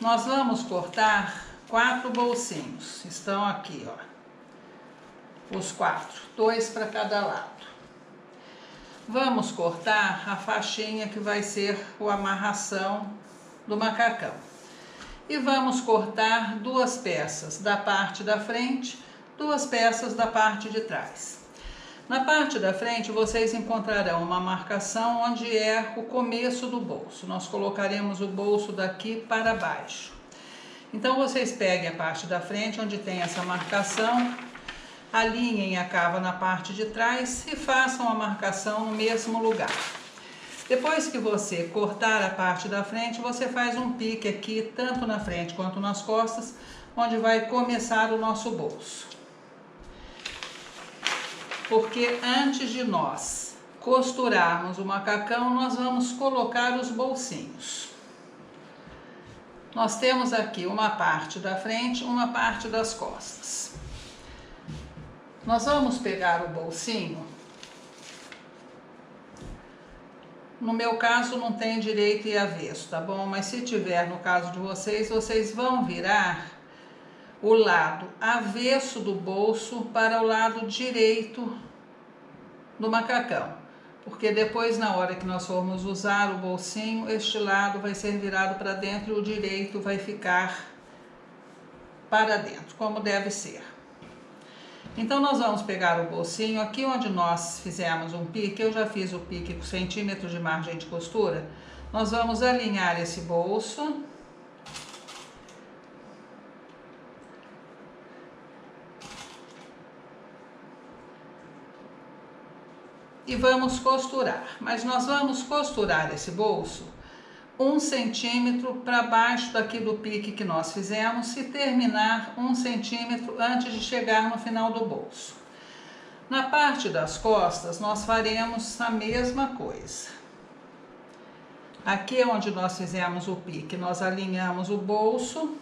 nós vamos cortar 4 bolsinhos. Estão aqui, ó. Os 4, 2 para cada lado. Vamos cortar a faixinha que vai ser a amarração do macacão. E vamos cortar 2 peças da parte da frente, 2 peças da parte de trás. Na parte da frente vocês encontrarão uma marcação onde é o começo do bolso. Nós colocaremos o bolso daqui para baixo. Então vocês peguem a parte da frente onde tem essa marcação, alinhem a cava na parte de trás e façam a marcação no mesmo lugar. Depois que você cortar a parte da frente, você faz um pique aqui, tanto na frente quanto nas costas, onde vai começar o nosso bolso. Porque antes de nós costurarmos o macacão, nós vamos colocar os bolsinhos. Nós temos aqui uma parte da frente, uma parte das costas. Nós vamos pegar o bolsinho. No meu caso não tem direito e avesso, tá bom? Mas se tiver no caso de vocês, vocês vão virar o lado avesso do bolso para o lado direito do macacão. Porque depois, na hora que nós formos usar o bolsinho, este lado vai ser virado para dentro e o direito vai ficar para dentro, como deve ser. Então nós vamos pegar o bolsinho, aqui onde nós fizemos um pique, eu já fiz o pique com centímetros de margem de costura, nós vamos alinhar esse bolso. E vamos costurar, mas nós vamos costurar esse bolso 1 centímetro para baixo daqui do pique que nós fizemos e terminar 1 centímetro antes de chegar no final do bolso. Na parte das costas nós faremos a mesma coisa. Aqui onde nós fizemos o pique, nós alinhamos o bolso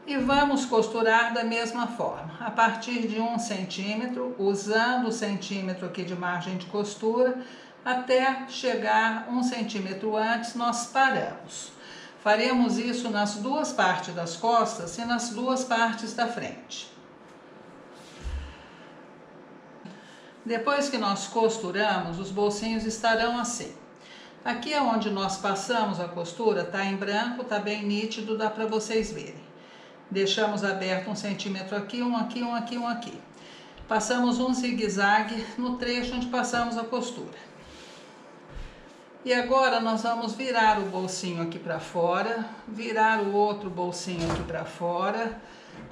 e vamos costurar da mesma forma, a partir de 1 centímetro, usando o centímetro aqui de margem de costura, até chegar 1 centímetro antes, nós paramos. Faremos isso nas 2 partes das costas e nas 2 partes da frente. Depois que nós costuramos, os bolsinhos estarão assim. Aqui é onde nós passamos a costura, tá em branco, tá bem nítido, dá para vocês verem. Deixamos aberto 1 centímetro aqui, um aqui, um aqui, um aqui. Passamos um zigue-zague no trecho onde passamos a costura. E agora nós vamos virar o bolsinho aqui para fora, virar o outro bolsinho aqui para fora,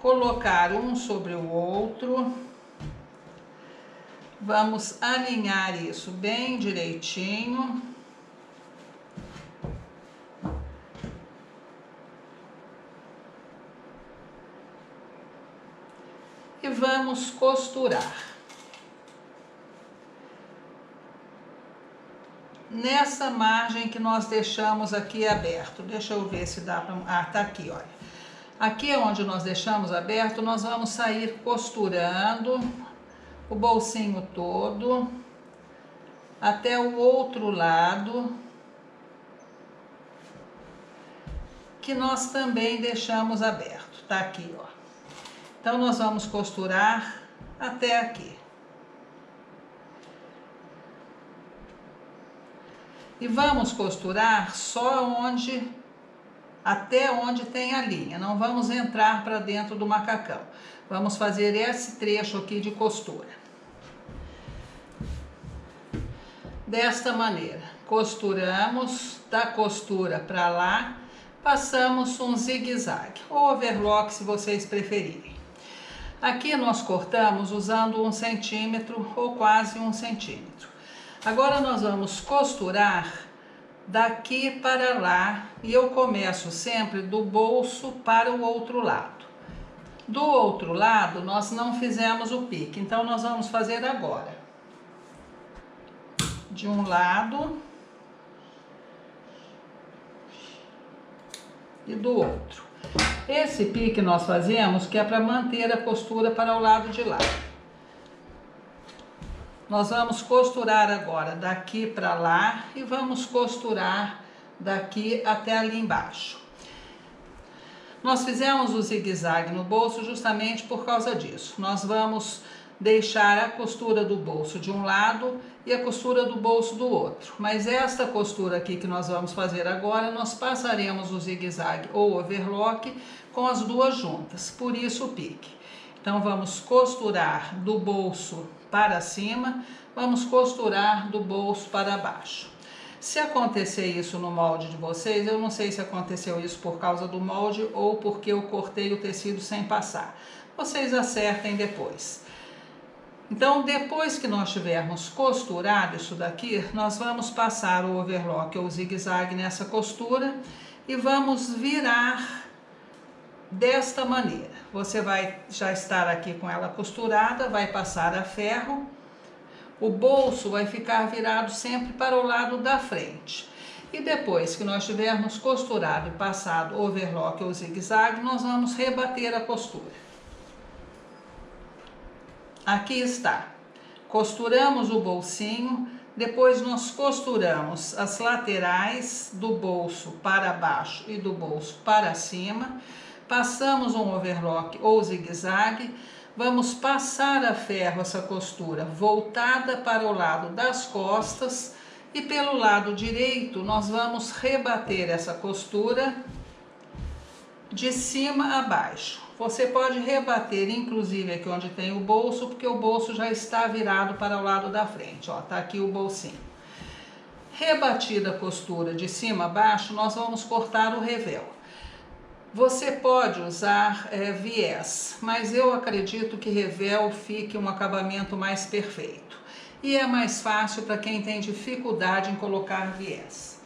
colocar um sobre o outro. Vamos alinhar isso bem direitinho. E vamos costurar. Nessa margem que nós deixamos aqui aberto. Deixa eu ver se dá para... Ah, tá aqui, olha. Aqui é onde nós deixamos aberto, nós vamos sair costurando o bolsinho todo até o outro lado, que nós também deixamos aberto. Tá aqui, ó. Então nós vamos costurar até aqui. E vamos costurar só até onde tem a linha, não vamos entrar para dentro do macacão. Vamos fazer esse trecho aqui de costura. Desta maneira, costuramos da costura para lá, passamos um zigue-zague, ou overlock se vocês preferirem. Aqui nós cortamos usando 1 centímetro ou quase 1 centímetro. Agora nós vamos costurar daqui para lá e eu começo sempre do bolso para o outro lado. Do outro lado nós não fizemos o pique, então nós vamos fazer agora. De um lado e do outro. Esse pique nós fazemos que é para manter a costura para o lado de lá. Nós vamos costurar agora daqui para lá e vamos costurar daqui até ali embaixo. Nós fizemos o zigue-zague no bolso justamente por causa disso. Nós vamos deixar a costura do bolso de um lado e a costura do bolso do outro. Mas esta costura aqui que nós vamos fazer agora, nós passaremos o zigue-zague ou overlock com as duas juntas, por isso o pique. Então vamos costurar do bolso para cima, vamos costurar do bolso para baixo. Se acontecer isso no molde de vocês, eu não sei se aconteceu isso por causa do molde ou porque eu cortei o tecido sem passar. Vocês acertem depois. Então, depois que nós tivermos costurado isso daqui, nós vamos passar o overlock ou o zigue-zague nessa costura e vamos virar desta maneira. Você vai já estar aqui com ela costurada, vai passar a ferro. O bolso vai ficar virado sempre para o lado da frente. E depois que nós tivermos costurado e passado o overlock ou zigue-zague, nós vamos rebater a costura. Aqui está. Costuramos o bolsinho, depois nós costuramos as laterais do bolso para baixo e do bolso para cima, passamos um overlock ou zigue-zague. Vamos passar a ferro essa costura voltada para o lado das costas e pelo lado direito nós vamos rebater essa costura de cima a baixo. Você pode rebater inclusive aqui onde tem o bolso, porque o bolso já está virado para o lado da frente, ó, tá aqui o bolsinho. Rebatida a costura de cima a baixo, nós vamos cortar o revel. Você pode usar viés, mas eu acredito que revel fique um acabamento mais perfeito. E é mais fácil para quem tem dificuldade em colocar viés.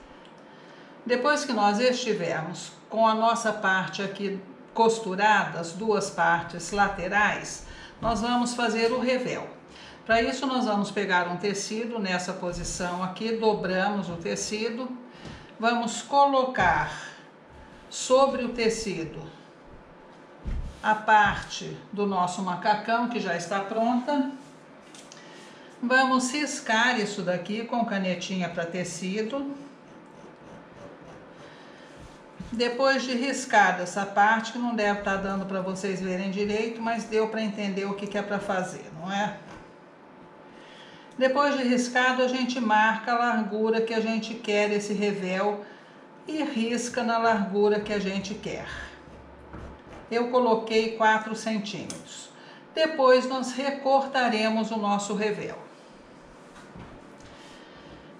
Depois que nós estivermos com a nossa parte aqui costurada, as duas partes laterais, nós vamos fazer o revel. Para isso nós vamos pegar um tecido nessa posição aqui, dobramos o tecido, vamos colocar sobre o tecido a parte do nosso macacão que já está pronta. Vamos riscar isso daqui com canetinha para tecido. Depois de riscada essa parte, que não deve estar dando para vocês verem direito, mas deu para entender o que é para fazer, não é? Depois de riscado, a gente marca a largura que a gente quer esse revel e risca na largura que a gente quer. Eu coloquei 4 centímetros. Depois nós recortaremos o nosso revel.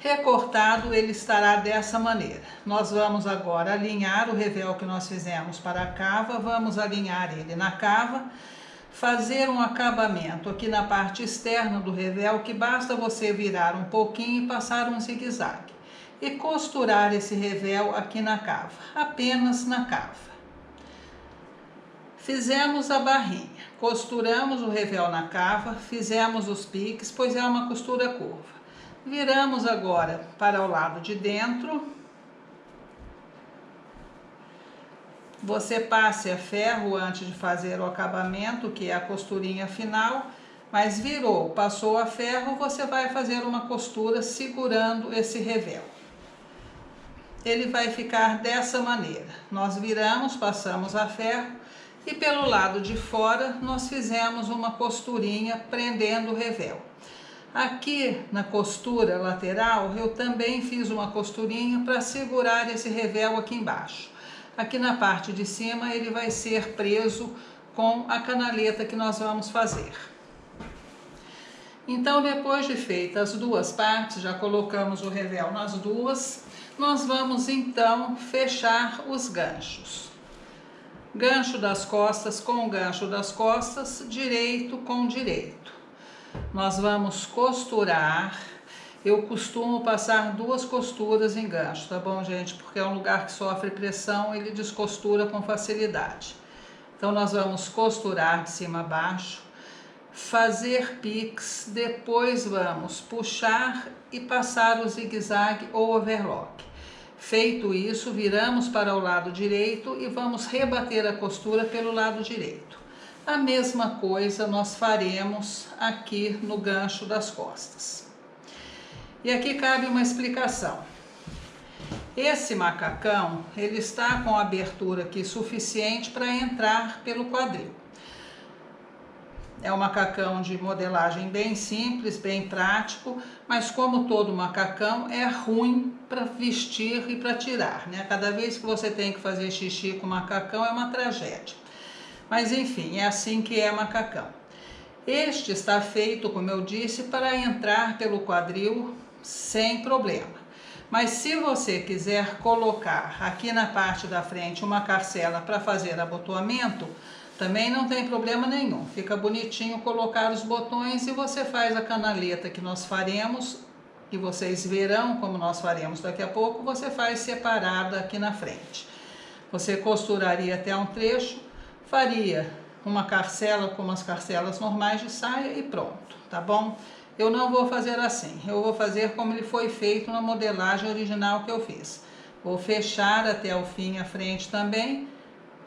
Recortado, ele estará dessa maneira. Nós vamos agora alinhar o revel que nós fizemos para a cava, vamos alinhar ele na cava, fazer um acabamento aqui na parte externa do revel, que basta você virar um pouquinho e passar um zigue-zague. E costurar esse revel aqui na cava, apenas na cava. Fizemos a barrinha, costuramos o revel na cava, fizemos os piques, pois é uma costura curva. Viramos agora para o lado de dentro. Você passe a ferro antes de fazer o acabamento, que é a costurinha final, mas virou, passou a ferro, você vai fazer uma costura segurando esse revel. Ele vai ficar dessa maneira. Nós viramos, passamos a ferro e pelo lado de fora nós fizemos uma costurinha prendendo o revel. Aqui na costura lateral eu também fiz uma costurinha para segurar esse revel aqui embaixo. Aqui na parte de cima ele vai ser preso com a canaleta que nós vamos fazer. Então, depois de feitas as duas partes, já colocamos o revel nas duas, nós vamos então fechar os ganchos. Gancho das costas com gancho das costas, direito com direito. Nós vamos costurar. Eu costumo passar 2 costuras em gancho, tá bom, gente? Porque é um lugar que sofre pressão, ele descostura com facilidade. Então, nós vamos costurar de cima a baixo, fazer piques, depois vamos puxar e passar o zigue-zague ou overlock. Feito isso, viramos para o lado direito e vamos rebater a costura pelo lado direito. A mesma coisa nós faremos aqui no gancho das costas. E aqui cabe uma explicação. Esse macacão, ele está com abertura aqui suficiente para entrar pelo quadril. É um macacão de modelagem bem simples, bem prático, mas como todo macacão é ruim para vestir e para tirar, né? Cada vez que você tem que fazer xixi com macacão é uma tragédia. Mas enfim, é assim que é macacão. Este está feito, como eu disse, para entrar pelo quadril sem problema. Mas se você quiser colocar aqui na parte da frente uma carcela para fazer abotoamento, também não tem problema nenhum. Fica bonitinho colocar os botões e você faz a canaleta que nós faremos, que vocês verão como nós faremos daqui a pouco, você faz separada aqui na frente. Você costuraria até um trecho, faria uma carcela como as carcelas normais de saia e pronto, tá bom? Eu não vou fazer assim, eu vou fazer como ele foi feito na modelagem original que eu fiz. Vou fechar até o fim a frente também,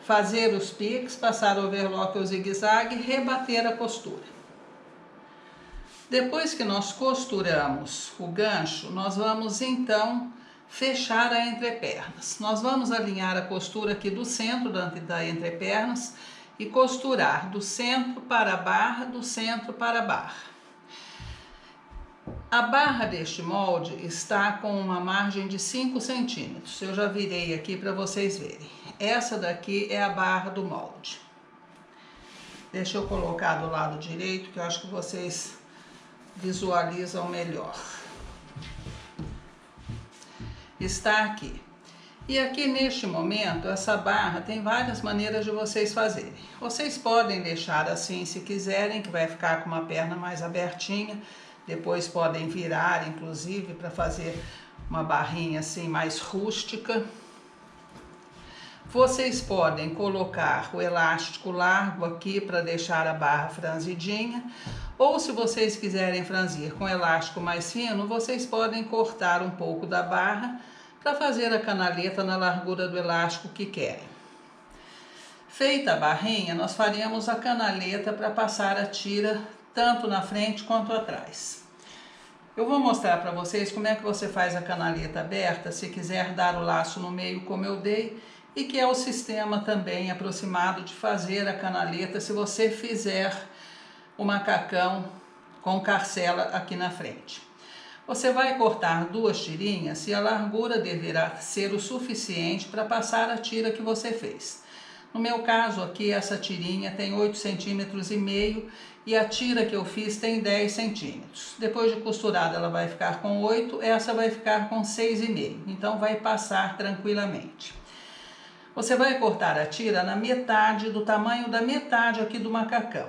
fazer os piques, passar o overlock ou zigue-zague e rebater a costura. Depois que nós costuramos o gancho, nós vamos então fechar a entrepernas. Nós vamos alinhar a costura aqui do centro da entrepernas e costurar do centro para a barra, do centro para a barra. A barra deste molde está com uma margem de 5 centímetros. Eu já virei aqui para vocês verem. Essa daqui é a barra do molde. Deixa eu colocar do lado direito, que eu acho que vocês visualizam melhor. Está aqui. E aqui neste momento, essa barra tem várias maneiras de vocês fazerem. Vocês podem deixar assim se quiserem, que vai ficar com uma perna mais abertinha. Depois podem virar, inclusive, para fazer uma barrinha assim mais rústica. Vocês podem colocar o elástico largo aqui para deixar a barra franzidinha. Ou se vocês quiserem franzir com elástico mais fino, vocês podem cortar um pouco da barra para fazer a canaleta na largura do elástico que querem. Feita a barrinha, nós faremos a canaleta para passar a tira tanto na frente quanto atrás. Eu vou mostrar para vocês como é que você faz a canaleta aberta, se quiser dar o laço no meio como eu dei, e que é o sistema também aproximado de fazer a canaleta se você fizer o macacão com carcela aqui na frente. Você vai cortar 2 tirinhas e a largura deverá ser o suficiente para passar a tira que você fez. No meu caso aqui, essa tirinha tem 8,5 centímetros e a tira que eu fiz tem 10 centímetros. Depois de costurada ela vai ficar com 8, essa vai ficar com 6,5, então vai passar tranquilamente. Você vai cortar a tira na metade, do tamanho da metade aqui do macacão,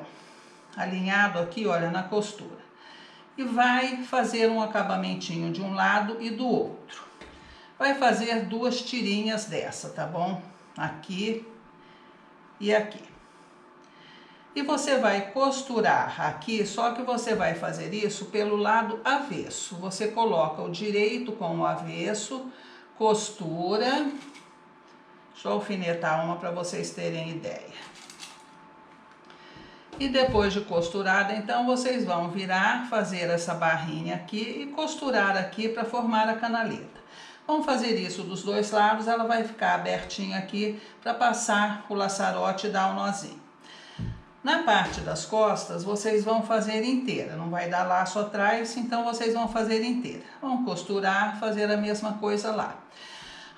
alinhado aqui, olha, na costura. E vai fazer um acabamentinho de um lado e do outro. Vai fazer 2 tirinhas dessa, tá bom? Aqui e aqui. E você vai costurar aqui, só que você vai fazer isso pelo lado avesso. Você coloca o direito com o avesso, costura. Deixa eu alfinetar uma para vocês terem ideia. E depois de costurada, então, vocês vão virar, fazer essa barrinha aqui e costurar aqui para formar a canaleta. Vamos fazer isso dos 2 lados, ela vai ficar abertinha aqui para passar o laçarote e dar um nozinho. Na parte das costas, vocês vão fazer inteira, não vai dar laço atrás, então vocês vão fazer inteira. Vão costurar, fazer a mesma coisa lá.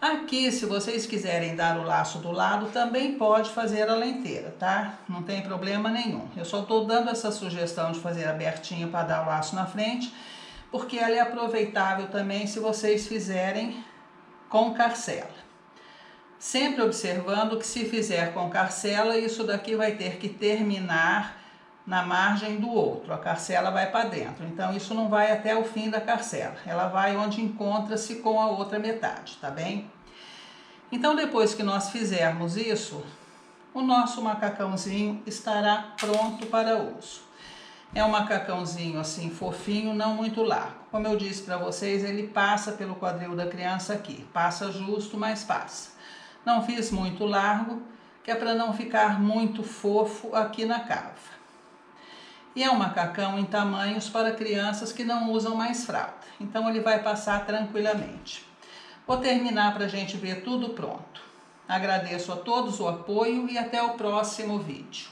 Aqui, se vocês quiserem dar o laço do lado, também pode fazer ela inteira, tá? Não tem problema nenhum. Eu só tô dando essa sugestão de fazer abertinho para dar o laço na frente, porque ela é aproveitável também se vocês fizerem com carcela. Sempre observando que se fizer com carcela, isso daqui vai ter que terminar na margem do outro. A carcela vai para dentro, então isso não vai até o fim da carcela. Ela vai onde encontra-se com a outra metade, tá bem? Então, depois que nós fizermos isso, o nosso macacãozinho estará pronto para uso. É um macacãozinho assim fofinho, não muito largo. Como eu disse para vocês, ele passa pelo quadril da criança aqui. Passa justo, mas passa. Não fiz muito largo, que é para não ficar muito fofo aqui na cava. E é um macacão em tamanhos para crianças que não usam mais fralda. Então ele vai passar tranquilamente. Vou terminar para a gente ver tudo pronto. Agradeço a todos o apoio e até o próximo vídeo.